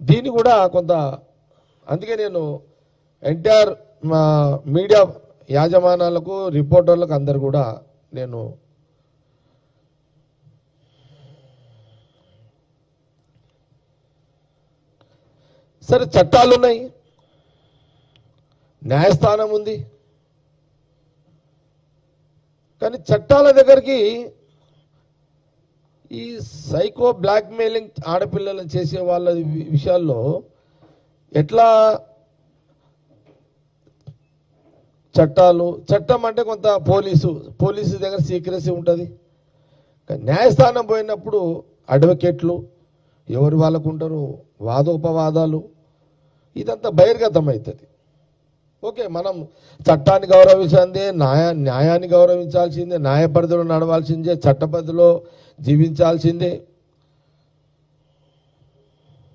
దీన్ని కూడా కొంత అందుకే నేను ఎన్టీఆర్ మీడియా యాజమానాలకు రిపోర్టర్లకు అందరు కూడా నేను సరే చట్టాలు ఉన్నాయి, న్యాయస్థానం ఉంది, కానీ చట్టాల దగ్గరికి ఈ సైకో బ్లాక్మెయిలింగ్ ఆడపిల్లలను చేసే వాళ్ళ విషయాల్లో ఎట్లా చట్టం అంటే కొంత పోలీసు దగ్గర సీక్రెసీ ఉంటుంది. న్యాయస్థానం పోయినప్పుడు అడ్వకేట్లు ఎవరు వాళ్ళకు ఉంటారు, వాదోపవాదాలు, ఇదంతా బహిర్గతం అవుతుంది. ఓకే, మనం చట్టాన్ని గౌరవించాల్సిందే, న్యాయాన్ని గౌరవించాల్సిందే, న్యాయ పరిధిలో నడవాల్సిందే, చట్ట పరిధిలో జీవించాల్సిందే.